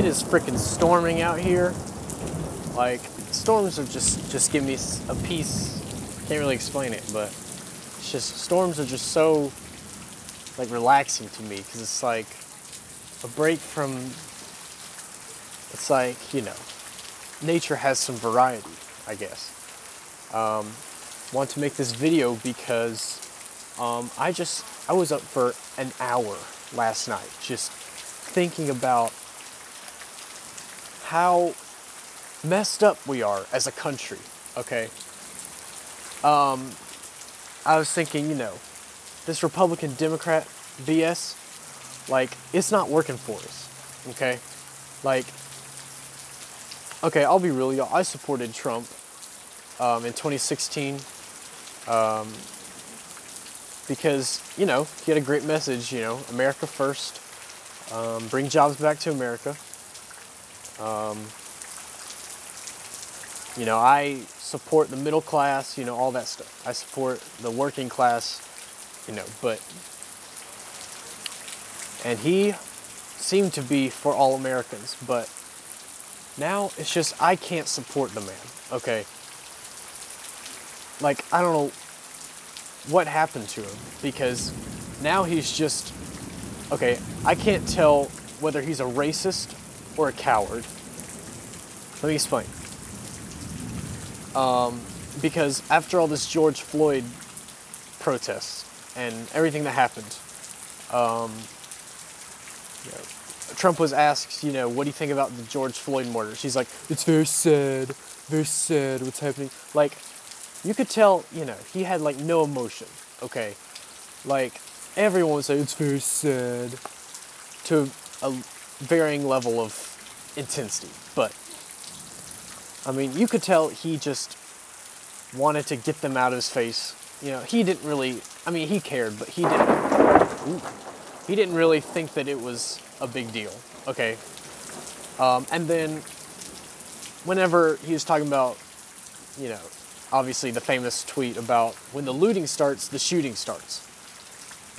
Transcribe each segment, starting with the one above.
is freaking storming out here. Like, storms are just give me a peace. Can't really explain it, but it's just, storms are just so, like, relaxing to me, because it's like a break from, it's like, you know, nature has some variety, I guess. Want to make this video because I was up for an hour last night just thinking about how messed up we are as a country, okay? I was thinking, you know, this Republican Democrat BS, like, it's not working for us, okay? Like, okay, I'll be real, y'all. I supported Trump in 2016 because, you know, he had a great message, you know, America first, bring jobs back to America. You know, I support the middle class, you know, all that stuff. I support the working class, you know, and he seemed to be for all Americans, but now it's just, I can't support the man, okay? Like, I don't know what happened to him, because now he's just, okay, I can't tell whether he's a racist or a coward. Let me explain. Because after all this George Floyd protests and everything that happened, you know, Trump was asked, you know, what do you think about the George Floyd murder? She's like, it's very sad what's happening. Like, you could tell, you know, he had like no emotion, okay? Like, everyone would say it's very sad to a varying level of intensity, but I mean, you could tell he just wanted to get them out of his face. You know, he didn't really, I mean, he cared, but he didn't really think that it was a big deal, okay? And then whenever he was talking about, you know, obviously the famous tweet about when the looting starts, the shooting starts.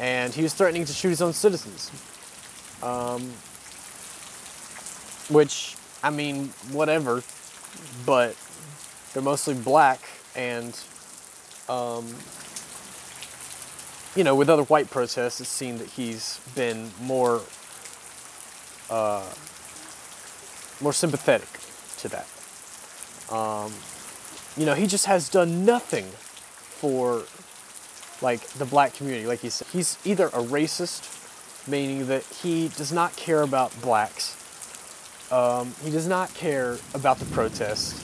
And he was threatening to shoot his own citizens. Which, I mean, whatever, but they're mostly black, and, you know, with other white protests, it seemed that he's been more sympathetic to that. You know, he just has done nothing for, like, the black community. Like he said, he's either a racist, meaning that he does not care about blacks, he does not care about the protest,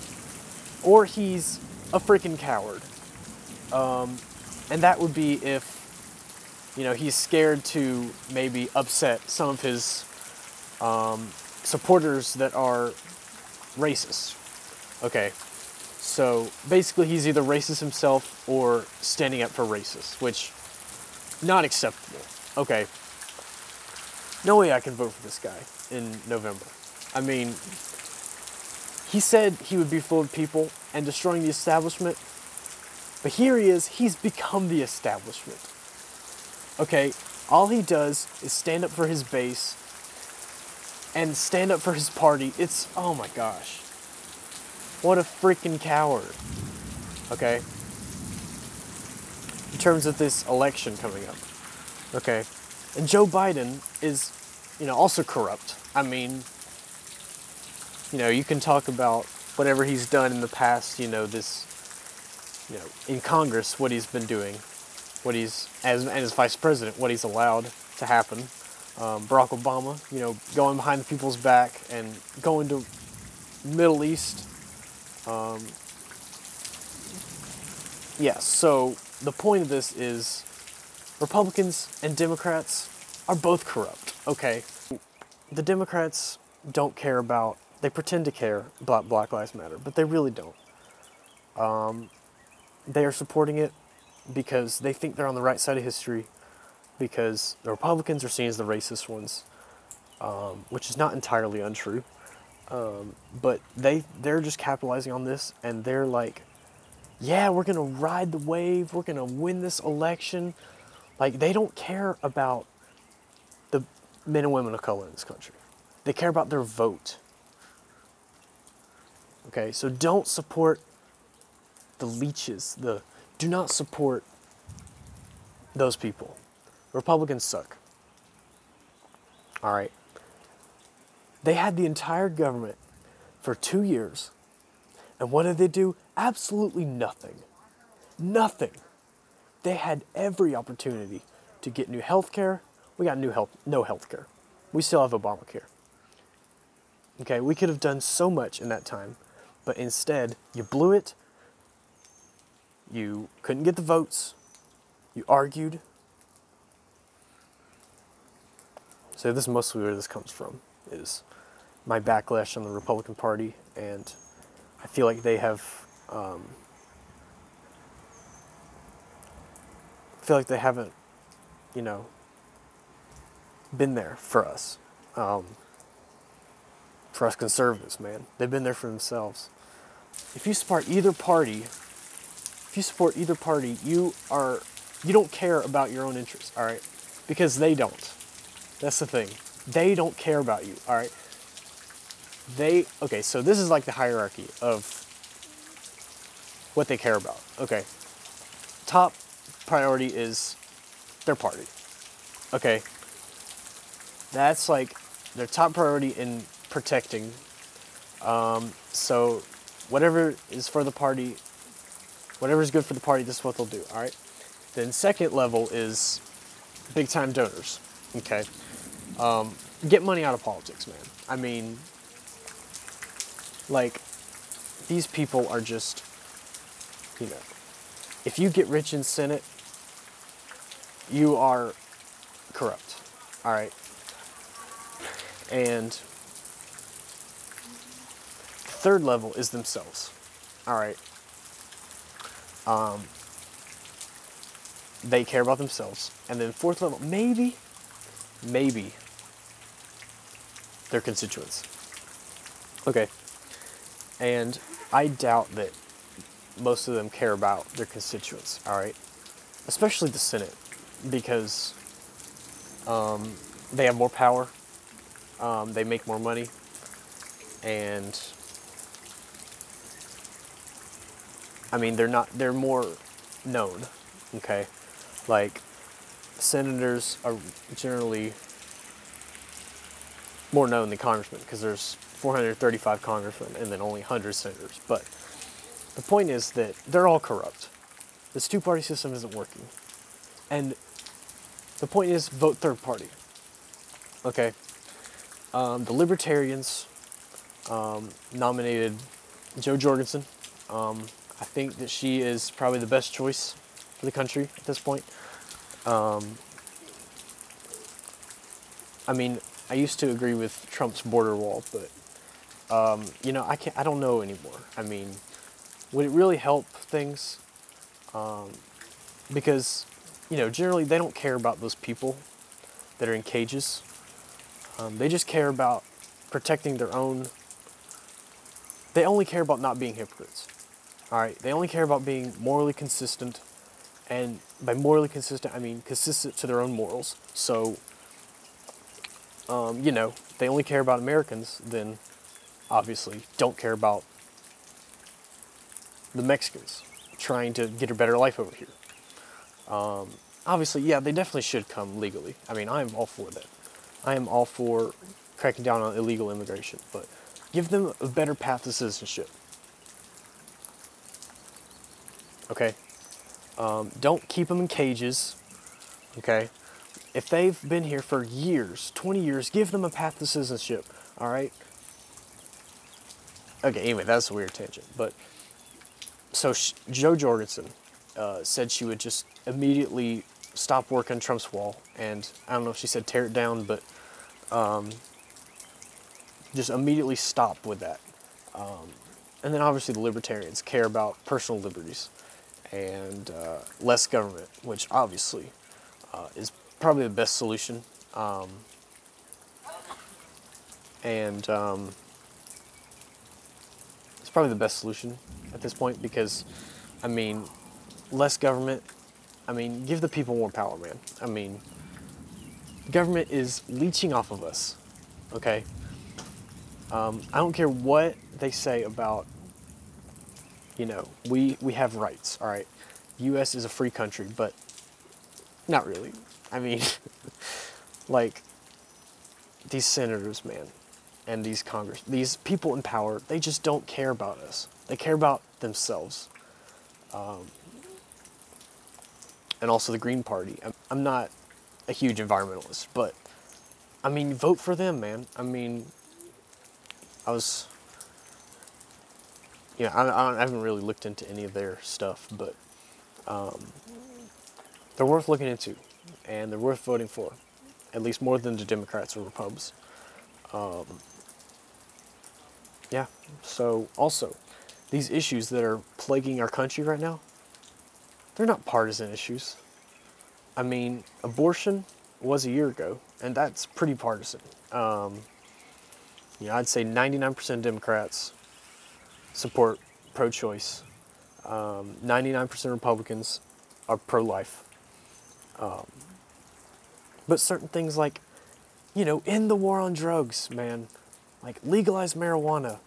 or he's a freaking coward. And that would be if, you know, he's scared to maybe upset some of his supporters that are racist. Okay, so basically he's either racist himself or standing up for racists, which, not acceptable. Okay, no way I can vote for this guy in November. I mean, he said he would be full of people and destroying the establishment, but here he is, he's become the establishment. Okay, all he does is stand up for his base and stand up for his party. It's, oh my gosh. What a freaking coward. Okay? In terms of this election coming up. Okay? And Joe Biden is, you know, also corrupt. I mean, you know, you can talk about whatever he's done in the past, you know, this, you know, in Congress, what he's been doing, what he's, as vice president, what he's allowed to happen. Barack Obama, you know, going behind the people's back and going to Middle East. Yeah, so the point of this is Republicans and Democrats are both corrupt, okay? The Democrats don't care about, they pretend to care about Black Lives Matter, but they really don't. They are supporting it because they think they're on the right side of history, because the Republicans are seen as the racist ones, which is not entirely untrue. But they're just capitalizing on this, and they're like, yeah, we're going to ride the wave, we're going to win this election. Like, they don't care about the men and women of color in this country. They care about their vote. Okay, so don't support the leeches. Do not support those people. Republicans suck. All right. They had the entire government for 2 years. And what did they do? Absolutely nothing. Nothing. They had every opportunity to get new health care. We got no health care. We still have Obamacare. Okay, we could have done so much in that time, but instead, you blew it. You couldn't get the votes. You argued. So this is mostly where this comes from, is my backlash on the Republican Party, and I feel like they have, haven't, been there for us conservatives, man. They've been there for themselves. If you support either party, you don't care about your own interests, all right? Because they don't. That's the thing. They don't care about you, all right? Okay, so this is like the hierarchy of what they care about. Okay. Top priority is their party. Okay. That's like their top priority in protecting. So whatever is for the party, whatever is good for the party, this is what they'll do, all right? Then second level is big time donors, okay? Get money out of politics, man. I mean, like, these people are just, if you get rich in Senate, you are corrupt, all right? And third level is themselves, all right? They care about themselves. And then fourth level, maybe their constituents. Okay. And I doubt that most of them care about their constituents, all right? Especially the Senate, because they have more power, they make more money, and I mean, they're more known, okay? Like, senators are generally more known than congressmen, because there's 435 congressmen and then only 100 senators. But the point is that they're all corrupt. This two-party system isn't working. And the point is, vote third party. Okay? The Libertarians nominated Jo Jorgensen. I think that she is probably the best choice for the country at this point. I mean, I used to agree with Trump's border wall, but I don't know anymore. I mean, would it really help things? Because, generally they don't care about those people that are in cages. They just care about protecting their own. They only care about not being hypocrites. All right, they only care about being morally consistent, and by morally consistent, I mean consistent to their own morals. So, if they only care about Americans, then obviously don't care about the Mexicans trying to get a better life over here. Obviously, yeah, they definitely should come legally. I mean, I am all for that. I am all for cracking down on illegal immigration, but give them a better path to citizenship. Okay? Don't keep them in cages. Okay? If they've been here for years, 20 years, give them a path to citizenship. All right? Okay, anyway, that's a weird tangent. But, so Jo Jorgensen said she would just immediately stop work on Trump's wall. And I don't know if she said tear it down, but just immediately stop with that. And then obviously the Libertarians care about personal liberties and less government, which obviously is probably the best solution. It's probably the best solution at this point because, I mean, less government. I mean, give the people more power, man. I mean, government is leeching off of us, okay? I don't care what they say about, we have rights, all right? U.S. is a free country, but not really. I mean, like, these senators, man, and these people in power, they just don't care about us. They care about themselves. And also the Green Party. I'm not a huge environmentalist, but, I mean, vote for them, man. I mean, I was, I haven't really looked into any of their stuff, but they're worth looking into, and they're worth voting for, at least more than the Democrats or Republicans. Yeah, so also, these issues that are plaguing our country right now, they're not partisan issues. I mean, abortion was a year ago, and that's pretty partisan. I'd say 99% Democrats support pro-choice. 99% Republicans are pro-life. But certain things like, end the war on drugs, man. Like, legalize marijuana.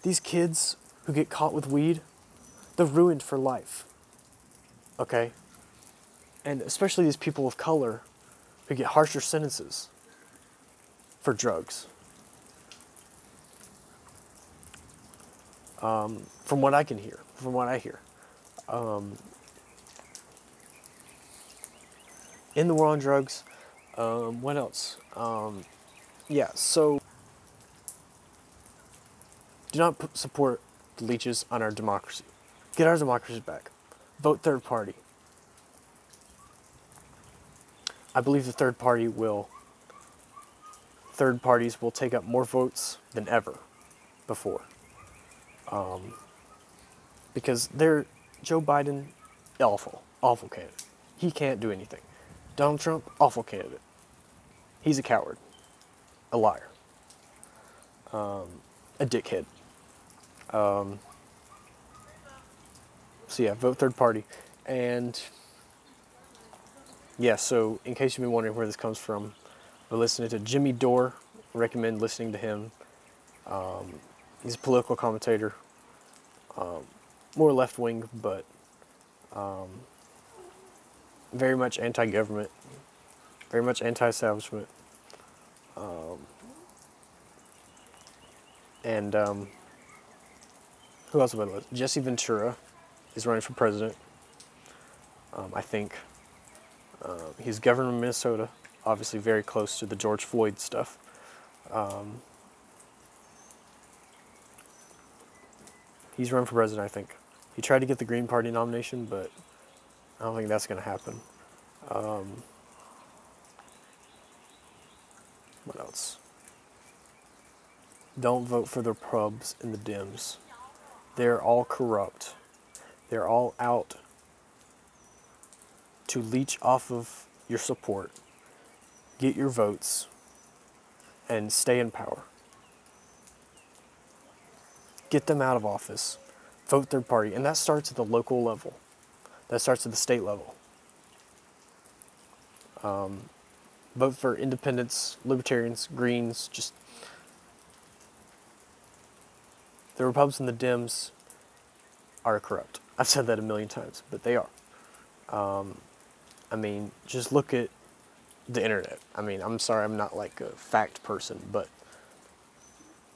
These kids who get caught with weed, they're ruined for life. Okay? And especially these people of color who get harsher sentences for drugs. From what I can hear, from what I hear. In the war on drugs. What else? So do not support the leeches on our democracy. Get our democracy back. Vote third party. I believe the third parties will take up more votes than ever before. Because Joe Biden, awful candidate. He can't do anything. Donald Trump, awful candidate. He's a coward, a liar, a dickhead. So yeah, vote third party. And yeah, so in case you've been wondering where this comes from, we're listening to Jimmy Dore. I recommend listening to him. He's a political commentator, more left-wing, but very much anti-government, very much anti-establishment. And who else am I list? Jesse Ventura is running for president. I think he's governor of Minnesota, obviously very close to the George Floyd stuff. He's running for president, I think. He tried to get the Green Party nomination, but I don't think that's going to happen. What else? Don't vote for the Probs and the Dems. They're all corrupt. They're all out to leech off of your support, get your votes, and stay in power. Get them out of office. Vote third party. And that starts at the local level. That starts at the state level. Vote for independents, libertarians, Greens, just... The Republicans and the Dems are corrupt. I've said that a million times, but they are. I mean, just look at the internet. I mean, I'm sorry, I'm not like a fact person, but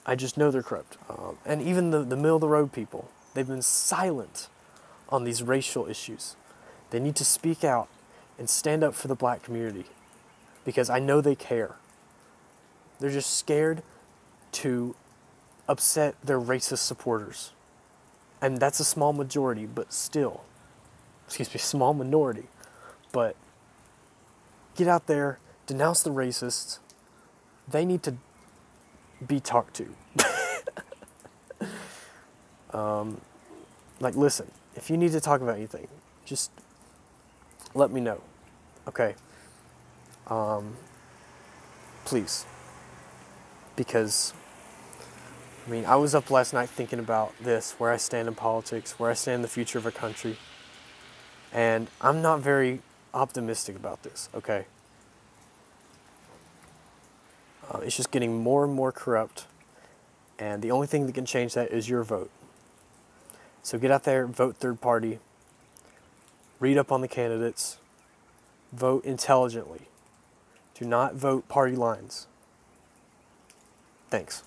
I just know they're corrupt. And even the middle-of-the-road people, they've been silent on these racial issues. They need to speak out and stand up for the black community because I know they care. They're just scared to upset their racist supporters. And that's a small majority, but still, small minority. But get out there, denounce the racists. They need to be talked to. Listen, if you need to talk about anything, just let me know. Okay? Please. Because, I was up last night thinking about this, where I stand in politics, where I stand in the future of our country. And I'm not very optimistic about this, okay? It's just getting more and more corrupt. And the only thing that can change that is your vote. So get out there, vote third party, read up on the candidates, vote intelligently. Do not vote party lines. Thanks.